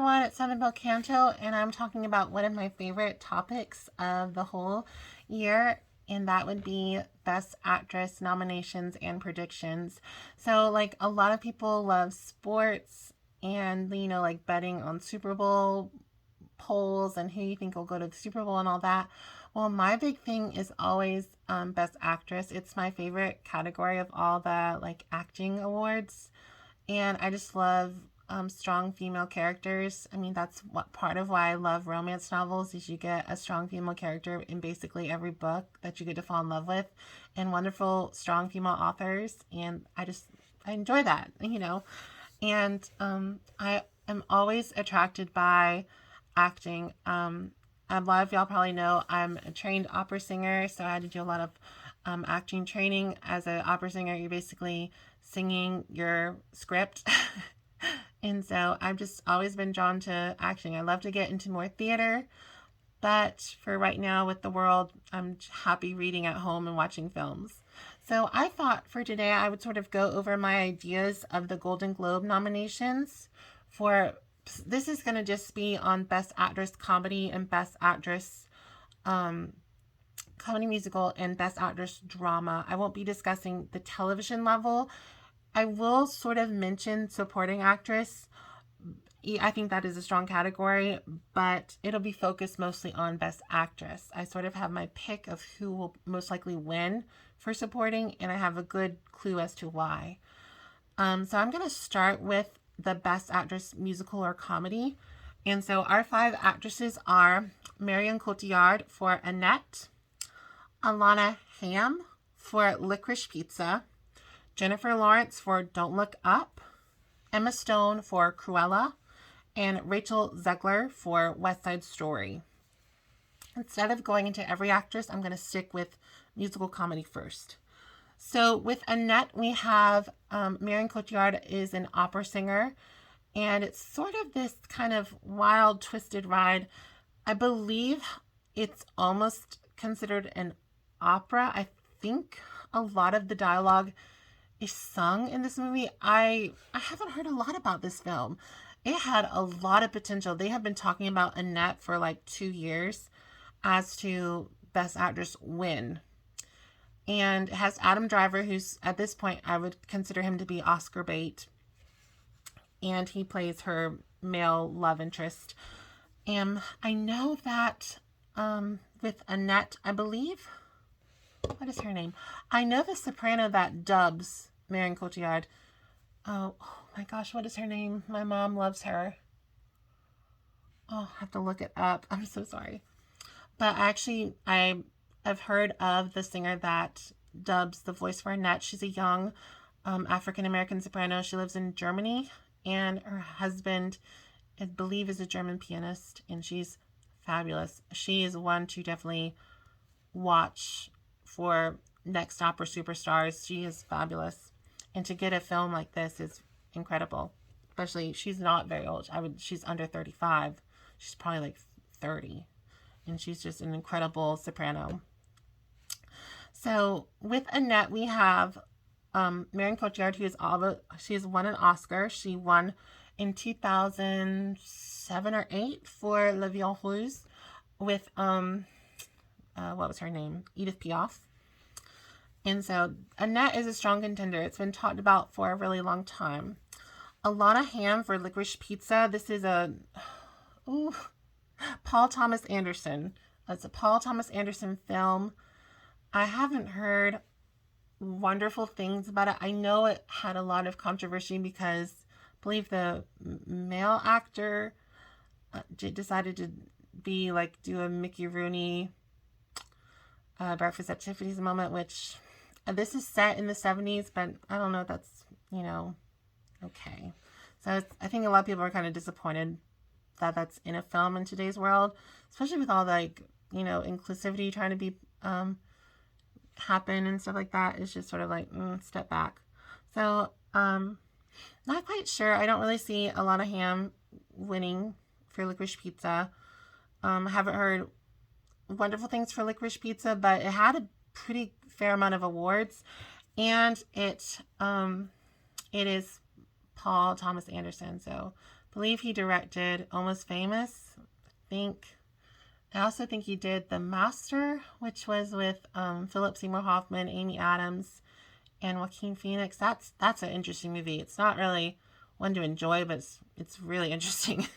everyone, it's Bell Canto, and I'm talking about one of my favorite topics of the whole year, and that would be Best Actress nominations and predictions. So, like, a lot of people love sports and, like betting on Super Bowl polls and who you think will go to the Super Bowl and all that. Well, my big thing is always Best Actress. It's my favorite category of all the, like, acting awards, and I just love strong female characters. I mean, that's what part of why I love romance novels is you get a strong female character in basically every book that you get to fall in love with, and wonderful strong female authors. And I enjoy that, And I am always attracted by acting. A lot of y'all probably know I'm a trained opera singer, so I had to do a lot of acting training. As an opera singer, you're basically singing your script. And so I've just always been drawn to acting. I love to get into more theater, but for right now with the world, I'm happy reading at home and watching films. So I thought for today I would sort of go over my ideas of the Golden Globe nominations for, this is going to just be on Best Actress Comedy and Best Actress Comedy Musical and Best Actress Drama. I won't be discussing the television level. I will sort of mention supporting actress. I think that is a strong category, but it'll be focused mostly on Best Actress. I sort of have my pick of who will most likely win for supporting, and I have a good clue as to why. So I'm going to start with the Best Actress Musical or Comedy. And so our 5 actresses are Marion Cotillard for Annette, Alana Haim for Licorice Pizza, Jennifer Lawrence for Don't Look Up, Emma Stone for Cruella, and Rachel Zegler for West Side Story. Instead of going into every actress, I'm going to stick with musical comedy first. So with Annette, we have Marion Cotillard is an opera singer, and it's sort of this kind of wild, twisted ride. I believe it's almost considered an opera. I think a lot of the dialogue is sung in this movie. I haven't heard a lot about this film. It had a lot of potential. They have been talking about Annette for like 2 years as to Best Actress win. And it has Adam Driver, who's at this point, I would consider him to be Oscar bait. And he plays her male love interest. And I know that with Annette, I believe, what is her name? I know the soprano that dubs Marion Cotillard. Oh my gosh, what is her name? My mom loves her. Oh, I have to look it up. I'm so sorry. But actually, I've heard of the singer that dubs the voice for Annette. She's a young African-American soprano. She lives in Germany, and her husband, I believe, is a German pianist, and she's fabulous. She is one to definitely watch for next opera superstars. She is fabulous. And to get a film like this is incredible. Especially, she's not very old. She's under 35. She's probably like 30. And she's just an incredible soprano. So with Annette, we have Marion Cotillard, she's won an Oscar. She won in 2007 or 8 for La Vie Rose with what was her name? Edith Piaf. And so Annette is a strong contender. It's been talked about for a really long time. Alana Haim for Licorice Pizza. This is Paul Thomas Anderson. It's a Paul Thomas Anderson film. I haven't heard wonderful things about it. I know it had a lot of controversy because I believe the male actor decided to do a Mickey Rooney Breakfast at Tiffany's moment, which this is set in the 70s, but I don't know if that's, okay. So I think a lot of people are kind of disappointed that that's in a film in today's world, especially with all the, inclusivity trying to be happen and stuff like that. It's just sort of like, step back. So, not quite sure. I don't really see Alana Haim winning for Licorice Pizza. I haven't heard wonderful things for Licorice Pizza, but it had a pretty fair amount of awards, and it is Paul Thomas Anderson, so believe he directed Almost Famous. I also think he did The Master, which was with Philip Seymour Hoffman, Amy Adams, and Joaquin Phoenix. That's an interesting movie. It's not really one to enjoy, but it's really interesting.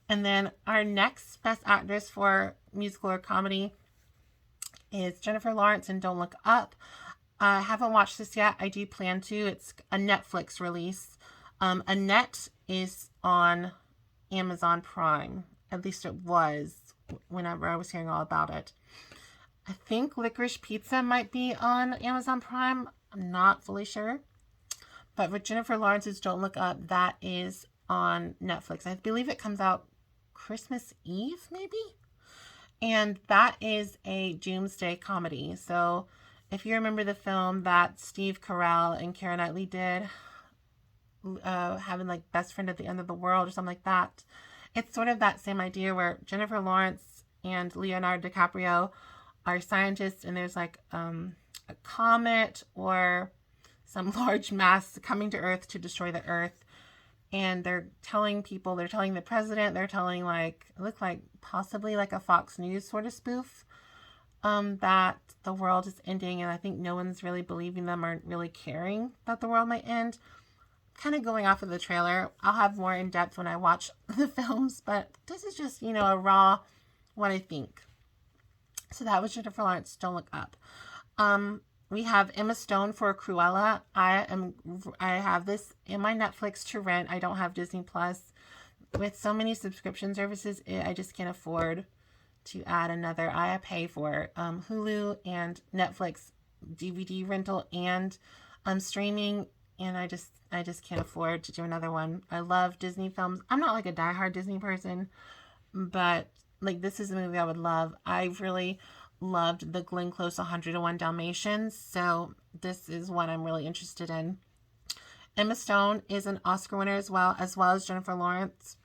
And then our next Best Actress for musical or comedy is Jennifer Lawrence in Don't Look Up. I haven't watched this yet. I do plan to. It's a Netflix release. Annette is on Amazon Prime. At least it was whenever I was hearing all about it. I think Licorice Pizza might be on Amazon Prime. I'm not fully sure. But with Jennifer Lawrence's Don't Look Up, that is on Netflix. I believe it comes out Christmas Eve, maybe? And that is a doomsday comedy. So if you remember the film that Steve Carell and Keira Knightley did, having like Best Friend at the End of the World or something like that, it's sort of that same idea where Jennifer Lawrence and Leonardo DiCaprio are scientists, and there's like a comet or some large mass coming to Earth to destroy the Earth. And they're telling the president, they're telling it looked like possibly like a Fox News sort of spoof, that the world is ending. And I think no one's really believing them or really caring that the world might end. Kind of going off of the trailer. I'll have more in depth when I watch the films, but this is just, a raw what I think. So that was Jennifer Lawrence, Don't Look Up. We have Emma Stone for Cruella. I have this in my Netflix to rent. I don't have Disney Plus. With so many subscription services, I just can't afford to add another. I pay for Hulu and Netflix DVD rental and streaming, and I just can't afford to do another one. I love Disney films. I'm not like a diehard Disney person, but like this is a movie I would love. I really loved the Glenn Close 101 Dalmatians, so this is one I'm really interested in. Emma Stone is an Oscar winner as well as Jennifer Lawrence.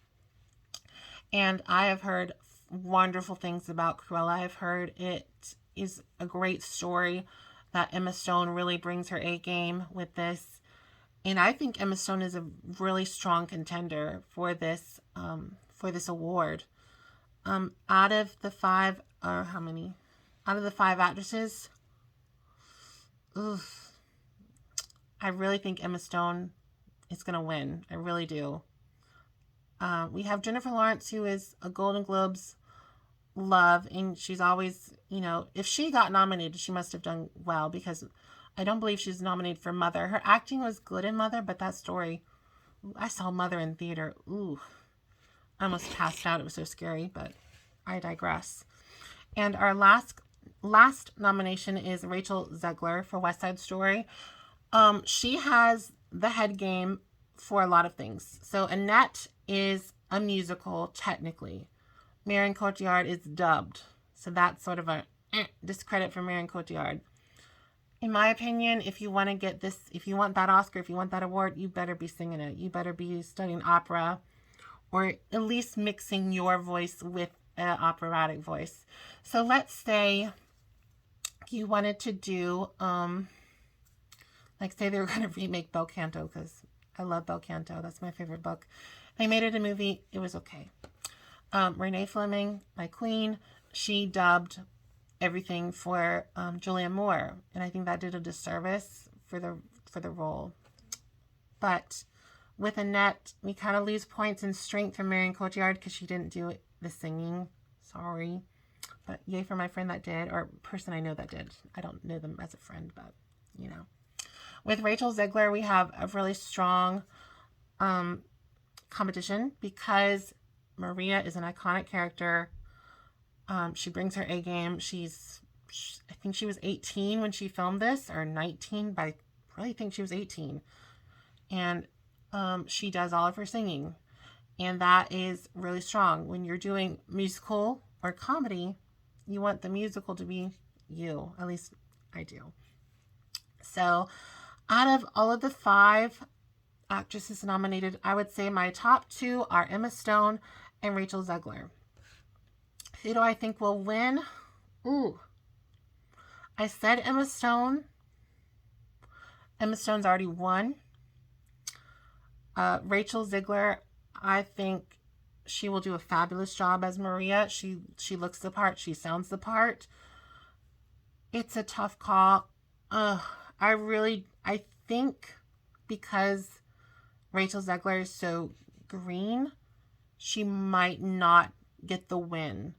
And I have heard wonderful things about Cruella. I've heard it is a great story, that Emma Stone really brings her A game with this. And I think Emma Stone is a really strong contender for this award. Out of the five actresses, I really think Emma Stone is going to win. I really do. We have Jennifer Lawrence, who is a Golden Globes love, and she's always, if she got nominated, she must have done well, because I don't believe she's nominated for Mother. Her acting was good in Mother, but that story, I saw Mother in theater. I almost passed out. It was so scary, but I digress. And our last nomination is Rachel Zegler for West Side Story. She has the head game for a lot of things. So Annette is a musical, technically. Marion Cotillard is dubbed. So that's sort of a discredit for Marion Cotillard. In my opinion, if you want to get this, if you want that Oscar, if you want that award, you better be singing it. You better be studying opera, or at least mixing your voice with an operatic voice. So let's say you wanted to do, say they were going to remake Bel Canto, because I love Bel Canto. That's my favorite book. They made it a movie. It was okay. Renee Fleming, my queen, she dubbed everything for Julianne Moore, and I think that did a disservice for the role. But with Annette, we kind of lose points in strength from Marion Cotillard because she didn't do the singing. Sorry. But yay for my friend that did, or person I know that did. I don't know them as a friend, but, With Rachel Zegler, we have a really strong competition because Maria is an iconic character. She brings her A game. I think she was 18 when she filmed this, or 19, but I really think she was 18. And she does all of her singing. And that is really strong. When you're doing musical or comedy, you want the musical to be you. At least I do. So out of all of the 5 actresses nominated, I would say my top 2 are Emma Stone and Rachel Zegler. Who do I think will win? I said Emma Stone. Emma Stone's already won. Rachel Zegler, I think she will do a fabulous job as Maria. She looks the part. She sounds the part. It's a tough call. I think because Rachel Zegler is so green, she might not get the win.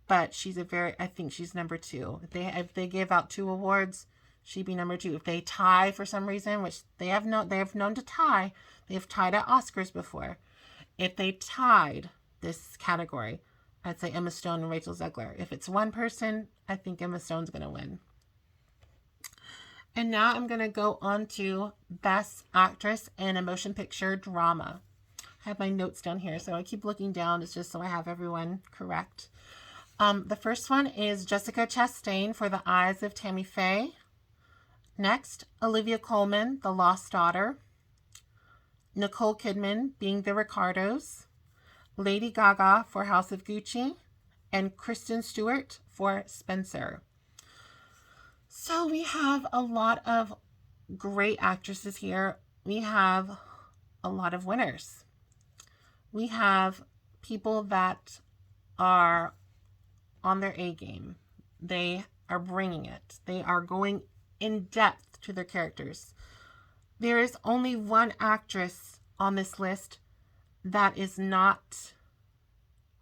But I think she's number 2. If they give out 2 awards, she'd be number 2. If they tie for some reason, which they have known to tie, they have tied at Oscars before. If they tied this category, I'd say Emma Stone and Rachel Zegler. If it's one person, I think Emma Stone's going to win. And now I'm going to go on to Best Actress in a Motion Picture Drama. I have my notes down here, so I keep looking down. It's just so I have everyone correct. The first one is Jessica Chastain for The Eyes of Tammy Faye. Next, Olivia Coleman, The Lost Daughter. Nicole Kidman, Being the Ricardos. Lady Gaga for House of Gucci. And Kristen Stewart for Spencer. So we have a lot of great actresses here. We have a lot of winners. We have people that are on their A game. They are bringing it. They are going in depth to their characters. There is only one actress on this list that is not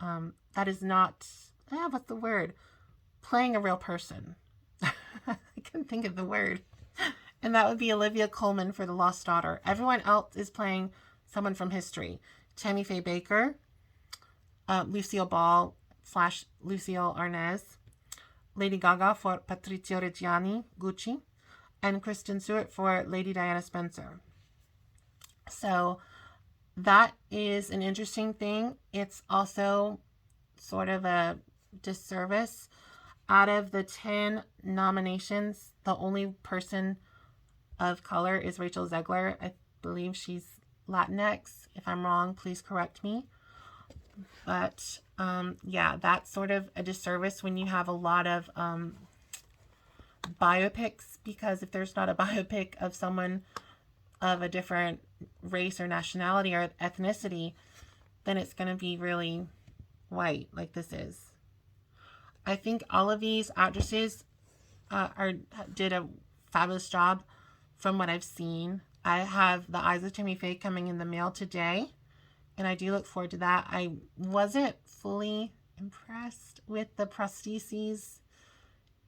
what's the word? Playing a real person. I couldn't think of the word. And that would be Olivia Coleman for The Lost Daughter. Everyone else is playing someone from history. Tammy Faye Baker, Lucille Ball / Lucille Arnaz, Lady Gaga for Patrizio Reggiani, Gucci, and Kristen Stewart for Lady Diana Spencer. So that is an interesting thing. It's also sort of a disservice. Out of the 10 nominations, the only person of color is Rachel Zegler. I believe she's Latinx. If I'm wrong, please correct me. But yeah, that's sort of a disservice when you have a lot of biopics, because if there's not a biopic of someone of a different race or nationality or ethnicity, then it's going to be really white like this is. I think all of these actresses did a fabulous job from what I've seen. I have The Eyes of Tammy Faye coming in the mail today, and I do look forward to that. I wasn't fully impressed with the prostheses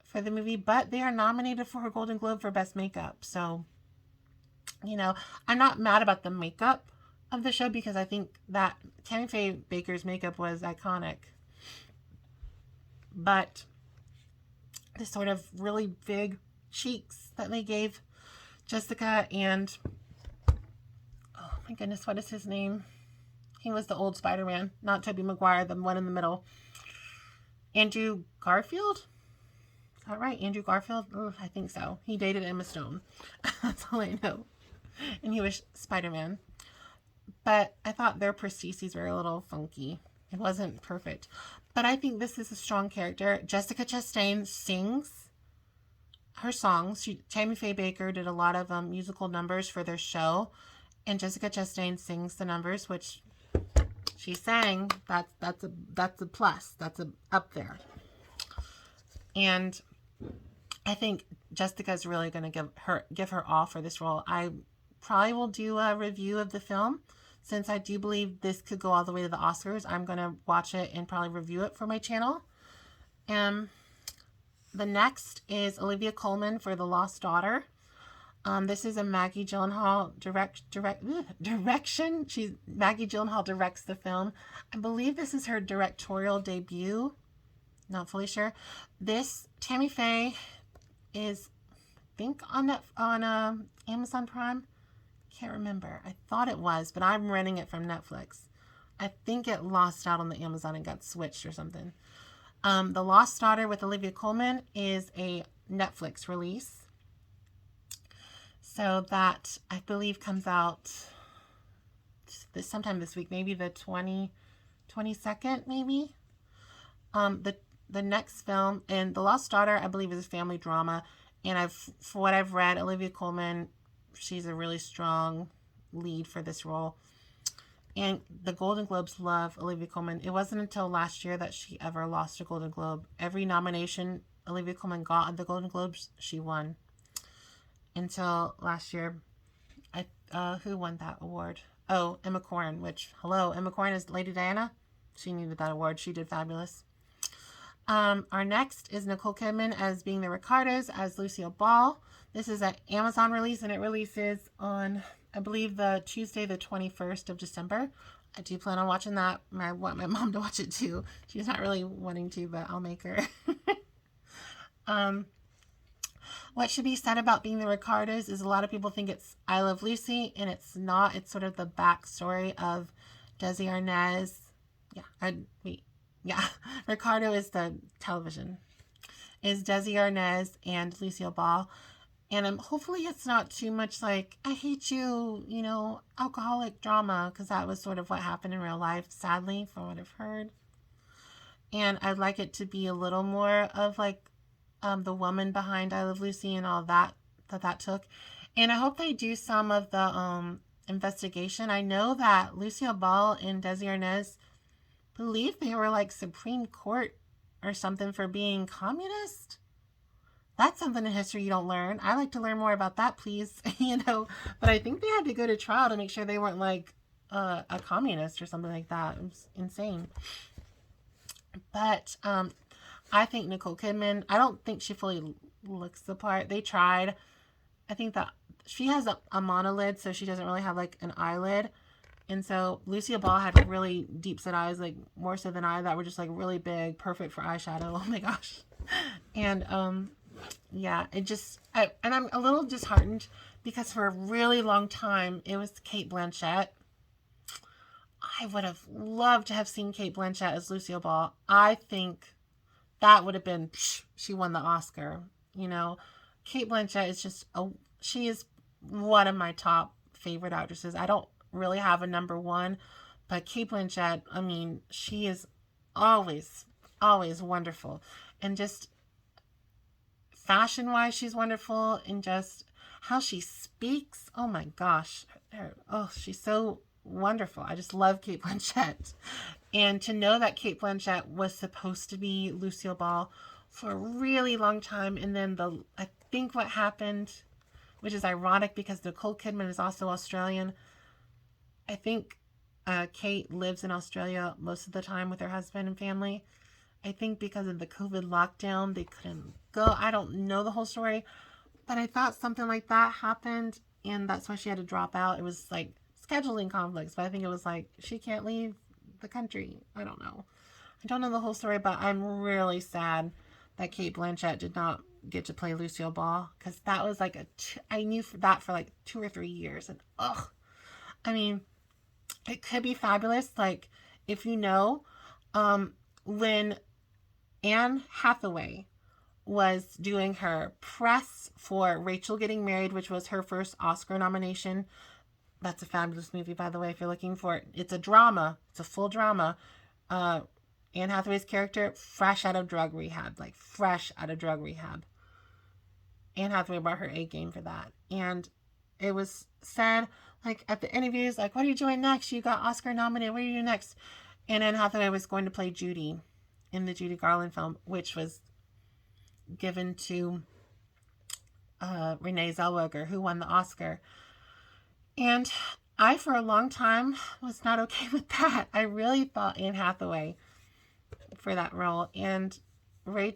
for the movie, but they are nominated for a Golden Globe for Best Makeup. So, you know, I'm not mad about the makeup of the show because I think that Tammy Faye Baker's makeup was iconic. But the sort of really big cheeks that they gave Jessica and, oh my goodness, what is his name? He was the old Spider-Man, not Tobey Maguire, the one in the middle. Andrew Garfield? Is that right? Andrew Garfield? Oh, I think so. He dated Emma Stone. That's all I know. And he was Spider-Man. But I thought their prostheses were a little funky. It wasn't perfect. But I think this is a strong character. Jessica Chastain sings her songs. Tammy Faye Baker did a lot of musical numbers for their show. And Jessica Chastain sings the numbers, which she sang. That's a plus. That's up there. And I think Jessica's really going to give her all for this role. I probably will do a review of the film. Since I do believe this could go all the way to the Oscars, I'm going to watch it and probably review it for my channel. The next is Olivia Coleman for The Lost Daughter. This is a Maggie Gyllenhaal direction. Maggie Gyllenhaal directs the film. I believe this is her directorial debut. Not fully sure. This Tammy Faye is, I think, on Amazon Prime. Can't remember. I thought it was, but I'm renting it from Netflix. I think it lost out on the Amazon and got switched or something. The Lost Daughter with Olivia Coleman is a Netflix release. So that, I believe, comes out sometime this week, maybe the 22nd, maybe. The next film, and The Lost Daughter, I believe, is a family drama. And for what I've read, Olivia Coleman, she's a really strong lead for this role. And the Golden Globes love Olivia Coleman. It wasn't until last year that she ever lost a Golden Globe. Every nomination Olivia Coleman got at the Golden Globes, she won. Until last year. Who won that award? Oh, Emma Corrin, which, hello, Emma Corrin is Lady Diana. She needed that award. She did fabulous. Our next is Nicole Kidman as being the Ricardos as Lucille Ball. This is an Amazon release, and it releases on, I believe, the Tuesday, the 21st of December. I do plan on watching that. I want my mom to watch it too. She's not really wanting to, but I'll make her. What should be said about being the Ricardos is a lot of people think it's I Love Lucy, and it's not. It's sort of the backstory of Desi Arnaz. Ricardo is the television. Is Desi Arnaz and Lucille Ball. And hopefully it's not too much like, I hate you, alcoholic drama, because that was sort of what happened in real life, sadly, from what I've heard. And I'd like it to be a little more of like the woman behind I Love Lucy and all that took. And I hope they do some of the investigation. I know that Lucille Ball and Desi Arnaz believe they were like Supreme Court or something for being communist. That's something in history you don't learn. I like to learn more about that, please. But I think they had to go to trial to make sure they weren't like a communist or something like that. It was insane. But I think Nicole Kidman, I don't think she fully looks the part. They tried. I think that she has a monolid, so she doesn't really have like an eyelid. And so Lucille Ball had really deep set eyes, like more so than I, that were just like really big, perfect for eyeshadow. Oh my gosh. And and I'm a little disheartened because for a really long time it was Cate Blanchett. I would have loved to have seen Cate Blanchett as Lucille Ball. I think that would have been, she won the Oscar. Cate Blanchett is she is one of my top favorite actresses. I don't really have a number one, but Cate Blanchett, I mean, she is always wonderful. And just fashion-wise, she's wonderful. And just how she speaks, oh my gosh. She's so wonderful. I just love Cate Blanchett. And to know that Cate Blanchett was supposed to be Lucille Ball for a really long time. And then I think what happened, which is ironic because Nicole Kidman is also Australian. I think Kate lives in Australia most of the time with her husband and family. I think because of the COVID lockdown, they couldn't go. I don't know the whole story, but I thought something like that happened, and that's why she had to drop out. It was like scheduling conflicts, but I think it was like she can't leave the country. I don't know. I don't know the whole story, but I'm really sad that Cate Blanchett did not get to play Lucille Ball, because that was like I knew that for like 2 or 3 years, and I mean, it could be fabulous. Like, if when Anne Hathaway was doing her press for Rachel Getting Married, which was her first Oscar nomination. That's a fabulous movie, by the way, if you're looking for it. It's a drama. It's a full drama. Anne Hathaway's character, fresh out of drug rehab. Anne Hathaway brought her A game for that. And it was said, like, at the interviews, like, what are you doing next? You got Oscar nominated. What are you doing next? And Anne Hathaway was going to play Judy in the Judy Garland film, which was given to Renee Zellweger, who won the Oscar. And I, for a long time, was not okay with that. I really thought Anne Hathaway for that role. And Renee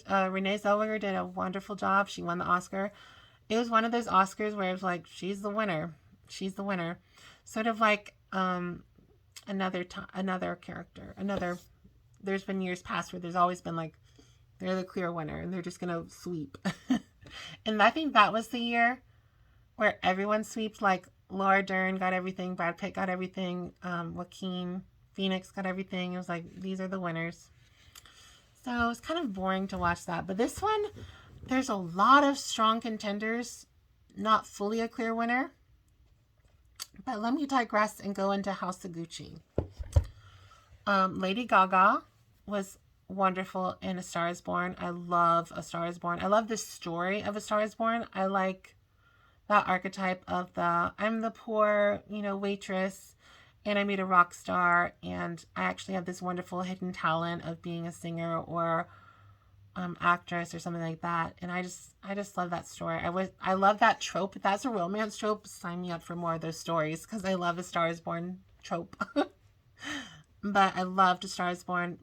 Zellweger did a wonderful job. She won the Oscar. It was one of those Oscars where it was like, she's the winner. She's the winner. Sort of like another character. There's been years past where there's always been like, they're the clear winner and they're just going to sweep. And I think that was the year where everyone sweeps. Like Laura Dern got everything, Brad Pitt got everything, Joaquin Phoenix got everything. It was like, these are the winners. So it's kind of boring to watch that. But this one, there's a lot of strong contenders, not fully a clear winner. But let me digress and go into House of Gucci. Lady Gaga was wonderful in A Star is Born. I love A Star is Born. I love the story of A Star is Born. I like that archetype of I'm the poor, waitress, and I made a rock star, and I actually have this wonderful hidden talent of being a singer or actress or something like that. And I just love that story. I love that trope. If that's a romance trope, sign me up for more of those stories, because I love a Star is Born trope. But I loved A Star is Born.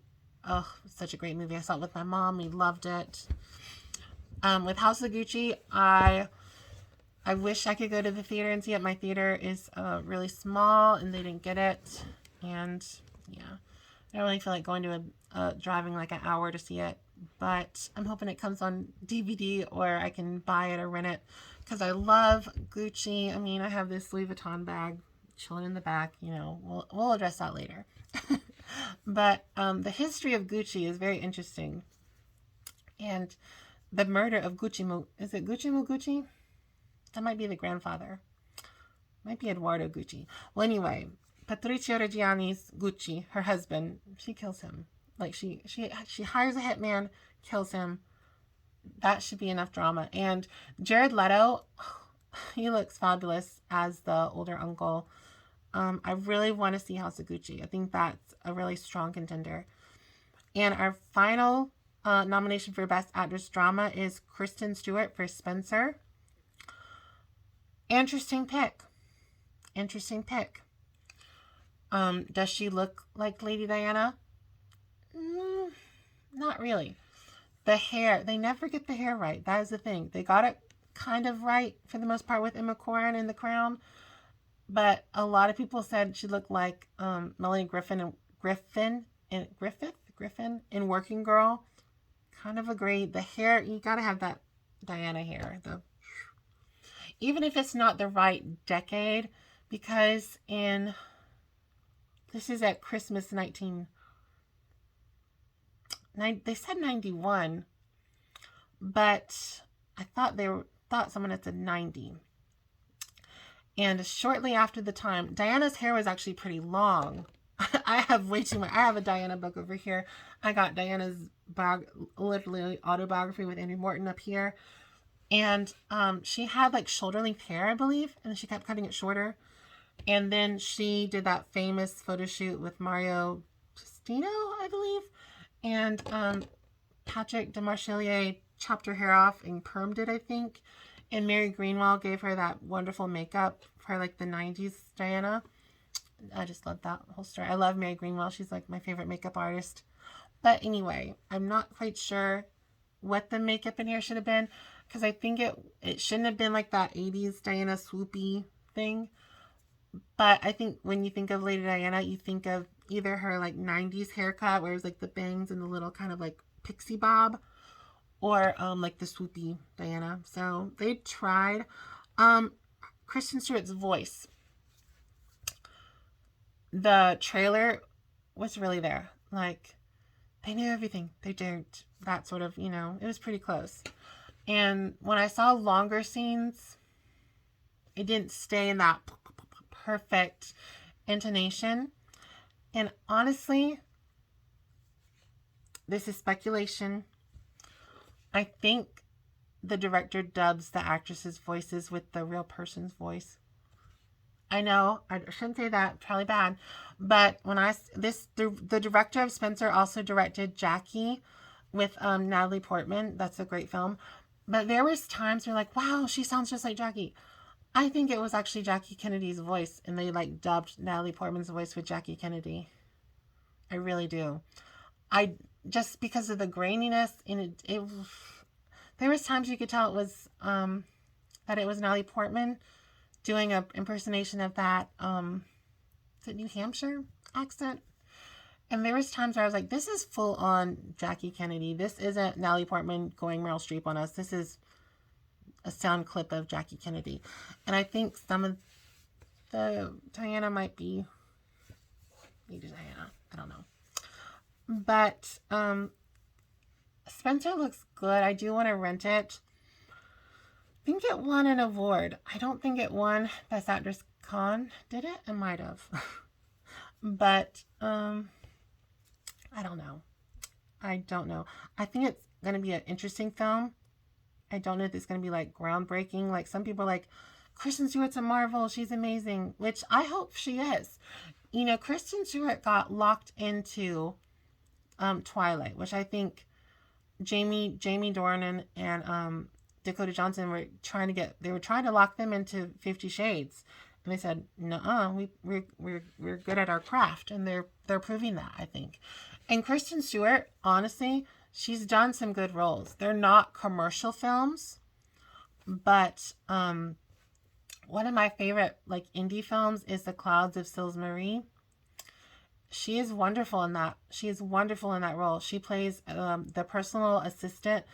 Oh, such a great movie. I saw it with my mom. We loved it. With House of Gucci, I wish I could go to the theater and see it. My theater is really small, and they didn't get it. And yeah, I don't really feel like going to driving like an hour to see it. But I'm hoping it comes on DVD, or I can buy it or rent it, because I love Gucci. I mean, I have this Louis Vuitton bag chilling in the back. You know, we'll address that later. But the history of Gucci is very interesting. And the murder of Gucci, is it Gucci Gucci? That might be the grandfather. Might be Eduardo Gucci. Well, anyway, Patrizio Reggiani's Gucci, her husband, she kills him. Like, she hires a hitman, kills him. That should be enough drama. And Jared Leto, he looks fabulous as the older uncle. I really want to see House of Gucci. I think that's a really strong contender. And our final nomination for Best Actress Drama is Kristen Stewart for Spencer. Interesting pick. Interesting pick. Does she look like Lady Diana? Not really. The hair, they never get the hair right. That is the thing. They got it kind of right for the most part with Emma Corrin in The Crown. But a lot of people said she looked like Melanie Griffin in Working Girl. Kind of agree. The hair, you gotta have that Diana hair. Even if it's not the right decade, because this is at Christmas they said 91, but I thought someone had said 90. And shortly after the time, Diana's hair was actually pretty long. I have way too much. I have a Diana book over here. I got Diana's literally autobiography with Andrew Morton up here. And she had like shoulder length hair, I believe, and she kept cutting it shorter. And then she did that famous photo shoot with Mario Testino, I believe. And Patrick Demarchelier chopped her hair off and permed it, I think. And Mary Greenwell gave her that wonderful makeup for like the 90s Diana. I just love that whole story. I love Mary Greenwell. She's like my favorite makeup artist. But anyway, I'm not quite sure what the makeup in here should have been, because I think it shouldn't have been like that 80s Diana swoopy thing. But I think when you think of Lady Diana, you think of either her like 90s haircut where it was like the bangs and the little kind of like pixie bob, or like the swoopy Diana. So they tried. Kristen Stewart's voice. The trailer was really there. Like, they knew everything. They didn't. That sort of, it was pretty close. And when I saw longer scenes, it didn't stay in that perfect intonation. And honestly, this is speculation. I think the director dubs the actresses' voices with the real person's voice. I know, I shouldn't say that, probably bad. But when the director of Spencer also directed Jackie with Natalie Portman. That's a great film. But there was times where like, wow, she sounds just like Jackie. I think it was actually Jackie Kennedy's voice, and they like dubbed Natalie Portman's voice with Jackie Kennedy. I really do. Just because of the graininess, and there was times you could tell it was that it was Natalie Portman doing an impersonation of that is it New Hampshire accent? And there was times where I was like, this is full on Jackie Kennedy. This isn't Natalie Portman going Meryl Streep on us. This is a sound clip of Jackie Kennedy. And I think some of the Diana might be maybe Diana. I don't know. But Spencer looks good. I do want to rent it. I think it won an award. I don't think it won Best Actress Con. Did it? It might have. But I don't know. I think it's going to be an interesting film. I don't know if it's going to be like groundbreaking. Like some people are like, Kristen Stewart's a marvel. She's amazing, which I hope she is. Kristen Stewart got locked into Twilight, which I think Jamie Dornan and Dakota Johnson were trying to lock them into 50 Shades. And they said, no, we're good at our craft. And they're proving that, I think. And Kristen Stewart, honestly, she's done some good roles. They're not commercial films, but one of my favorite like indie films is The Clouds of Sils Marie. She is wonderful in that. She is wonderful in that role. She plays the personal assistant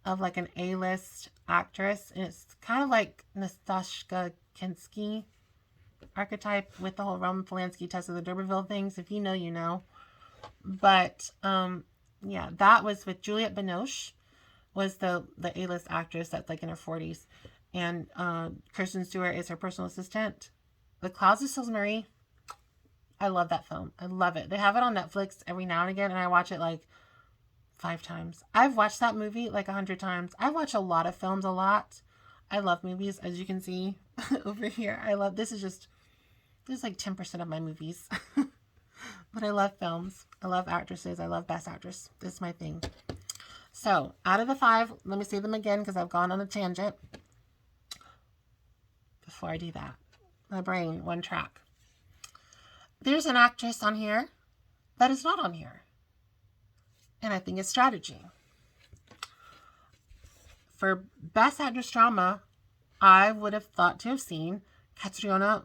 of like an A-list actress, and it's kind of like Nastassja Kinski archetype with the whole Roman Polanski, Tess of the D'Urberville things. If you know, you know. But yeah, that was with Juliette Binoche, was the A-list actress that's like in her 40s, and Kristen Stewart is her personal assistant. The Clouds of Sils Marie, I love that film. I love it. They have it on Netflix every now and again, and I watch it like 5 times. I've watched that movie like 100 times. I watch a lot of films a lot. I love movies, as you can see over here. This is like 10% of my movies. But I love films. I love actresses. I love Best Actress. This is my thing. So, out of the 5, let me say them again because I've gone on a tangent. Before I do that, my brain, one track. There's an actress on here that is not on here. And I think it's strategy. For Best Actress Drama, I would have thought to have seen Katriona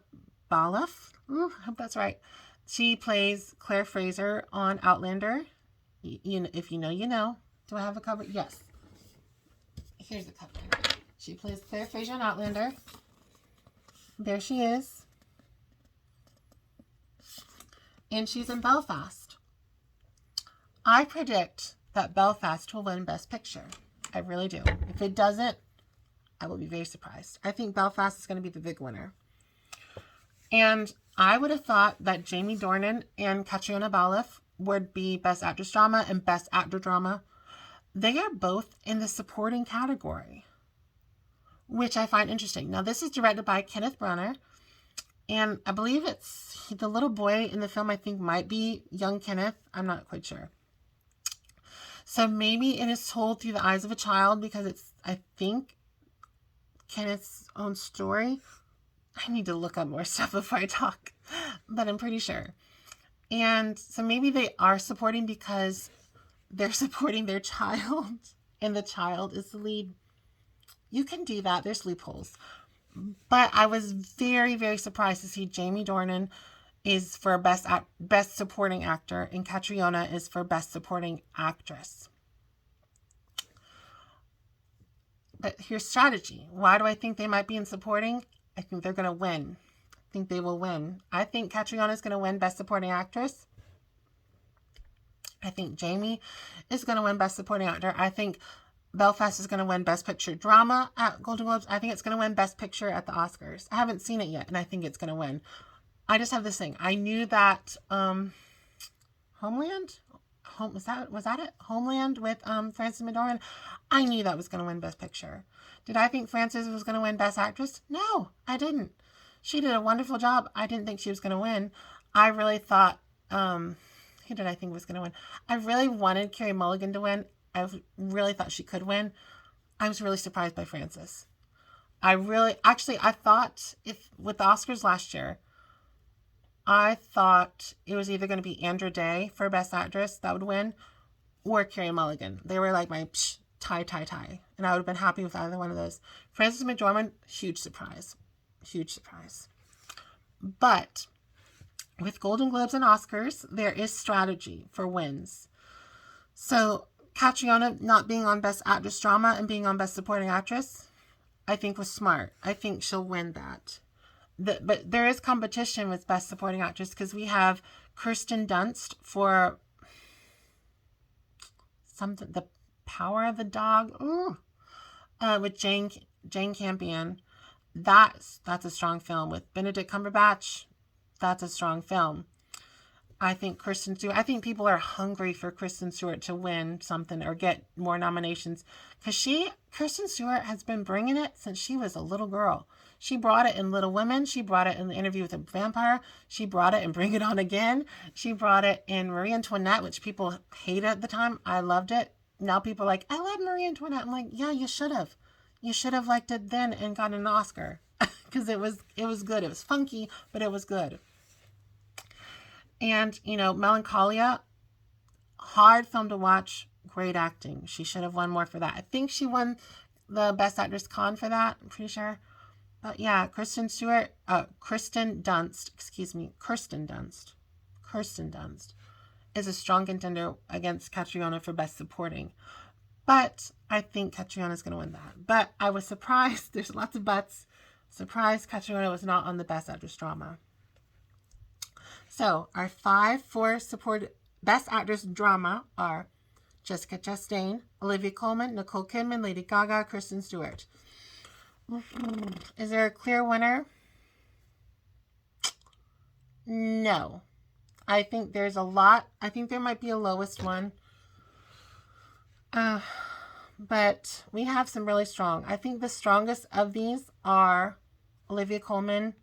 Balfe. Ooh, I hope that's right. She plays Claire Fraser on Outlander. If you know, you know. Do I have a cover? Yes. Here's the cover. She plays Claire Fraser on Outlander. There she is. And she's in Belfast. I predict that Belfast will win Best Picture. I really do. If it doesn't, I will be very surprised. I think Belfast is going to be the big winner. And I would have thought that Jamie Dornan and Katriona Balfe would be Best Actress Drama and Best Actor Drama. They are both in the supporting category, which I find interesting. Now, this is directed by Kenneth Branagh, and I believe it's the little boy in the film, I think, might be young Kenneth. I'm not quite sure. So maybe it is told through the eyes of a child because it's, I think, Kenneth's own story. I need to look up more stuff before I talk, but I'm pretty sure. And so maybe they are supporting because they're supporting their child and the child is the lead. You can do that. There's loopholes. But I was very, very surprised to see Jamie Dornan is for Best Supporting Actor and Katriona is for Best Supporting Actress. But here's strategy. Why do I think they might be in supporting? I think they're going to win. I think they will win. I think Katriona is going to win Best Supporting Actress. I think Jamie is going to win Best Supporting Actor. I think Belfast is going to win Best Picture Drama at Golden Globes. I think it's going to win Best Picture at the Oscars. I haven't seen it yet, and I think it's going to win. I just have this thing. I knew that Homeland? Was that it? Homeland with Frances McDormand? I knew that was going to win Best Picture. Did I think Frances was going to win Best Actress? No, I didn't. She did a wonderful job. I didn't think she was going to win. I really thought, who did I think was going to win? I really wanted Carey Mulligan to win. I really thought she could win. I was really surprised by Frances. I thought with the Oscars last year, I thought it was either going to be Andra Day for Best Actress that would win or Carey Mulligan. They were like my tie. And I would have been happy with either one of those. Frances McDormand, huge surprise. Huge surprise. But with Golden Globes and Oscars, there is strategy for wins. So Katriona not being on Best Actress Drama and being on Best Supporting Actress, I think was smart. I think she'll win that. But there is competition with Best Supporting Actress because we have Kirsten Dunst for The Power of the Dog. With Jane Campion. That's a strong film. With Benedict Cumberbatch, that's a strong film. I think Kristen Stewart, I think people are hungry for Kristen Stewart to win something or get more nominations because Kristen Stewart has been bringing it since she was a little girl. She brought it in Little Women. She brought it in The Interview with a Vampire. She brought it in Bring It On Again. She brought it in Marie Antoinette, which people hated at the time. I loved it. Now people are like, I love Marie Antoinette. I'm like, yeah, you should have. You should have liked it then and gotten an Oscar. Because it was good. It was funky, but it was good. And, you know, Melancholia, hard film to watch, great acting. She should have won more for that. I think she won the Best Actress con for that, I'm pretty sure. But yeah, Kristen Dunst is a strong contender against Catriona for Best Supporting. But I think Catriona is going to win that. But I was surprised, there's lots of buts, surprised Catriona was not on the Best Actress Drama. So our 5 for Best Actress Drama are Jessica Chastain, Olivia Coleman, Nicole Kidman, Lady Gaga, Kristen Stewart. Is there a clear winner? No. I think there's a lot. I think there might be a lowest one. But we have some really strong. I think the strongest of these are Olivia Coleman,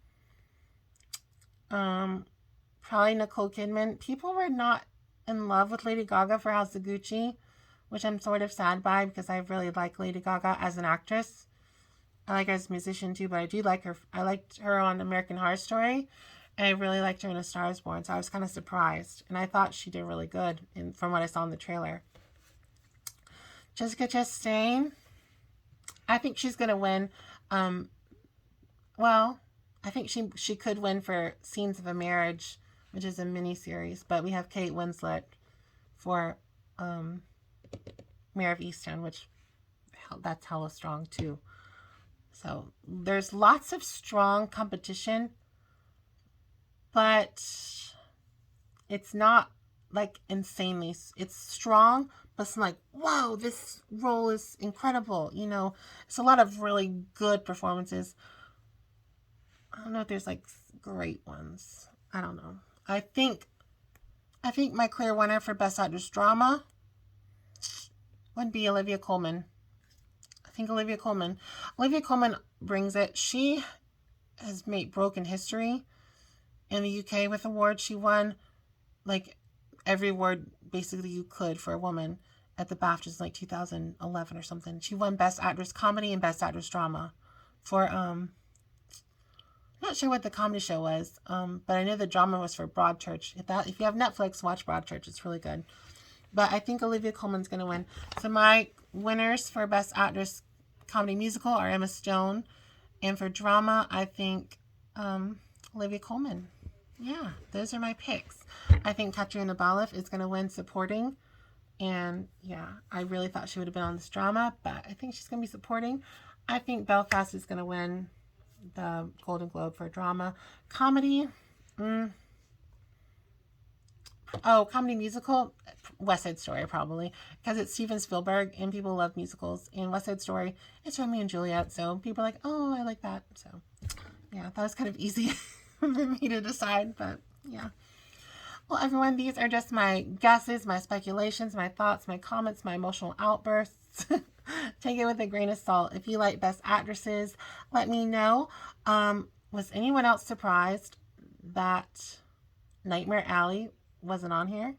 probably Nicole Kidman. People were not in love with Lady Gaga for House of Gucci, which I'm sort of sad by because I really like Lady Gaga as an actress. I like her as a musician too, but I do like her. I liked her on American Horror Story, and I really liked her in A Star Is Born, so I was kind of surprised. And I thought she did really good from what I saw in the trailer. Jessica Chastain, I think she's going to win. Well, I think she could win for Scenes of a Marriage, which is a miniseries, but we have Kate Winslet for Mayor of Easttown, which that's hella strong too. So there's lots of strong competition, but it's not like insanely, it's strong, but it's like, whoa, this role is incredible. You know, it's a lot of really good performances. I don't know if there's like great ones. I don't know. I think my clear winner for Best Actress Drama would be Olivia Coleman. I think Olivia Coleman brings it. She has broken history in the UK with awards. She won like every award basically you could for a woman at the BAFTAs like 2011 or something. She won Best Actress Comedy and Best Actress Drama for I'm not sure what the comedy show was, but I know the drama was for Broadchurch. If you have Netflix, watch Broadchurch. It's really good. But I think Olivia Coleman's going to win. So my winners for Best Actress Comedy Musical are Emma Stone. And for drama, I think Olivia Coleman. Yeah, those are my picks. I think Catriona Balfe is going to win supporting. And yeah, I really thought she would have been on this drama, but I think she's going to be supporting. I think Belfast is going to win the Golden Globe for drama. Comedy, comedy musical, West Side Story probably, because it's Steven Spielberg and people love musicals. In West Side Story, it's Romeo and Juliet, so people are like, oh, I like that. So yeah, that was kind of easy for me to decide, but yeah. Well, everyone, these are just my guesses, my speculations, my thoughts, my comments, my emotional outbursts. Take it with a grain of salt. If you like Best Actresses, let me know. Was anyone else surprised that Nightmare Alley wasn't on here?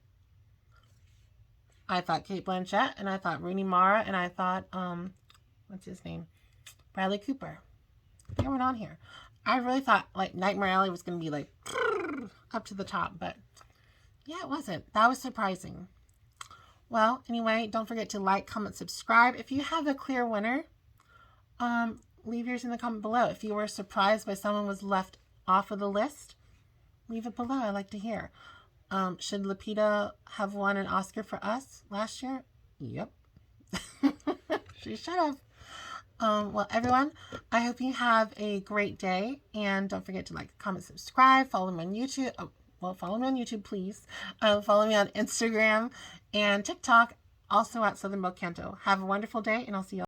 I thought Cate Blanchett, and I thought Rooney Mara, and I thought, what's his name? Bradley Cooper. They weren't on here. I really thought, like, Nightmare Alley was going to be, like, up to the top, but yeah, it wasn't. That was surprising. Well, anyway, don't forget to like, comment, subscribe. If you have a clear winner, leave yours in the comment below. If you were surprised by someone was left off of the list, leave it below. I like to hear. Should Lupita have won an Oscar for Us last year? Yep. She should have. Well, everyone, I hope you have a great day. And don't forget to like, comment, subscribe. Follow me on YouTube. Follow me on YouTube, please. Follow me on Instagram and TikTok, also at Southern Bel Canto. Have a wonderful day, and I'll see you all.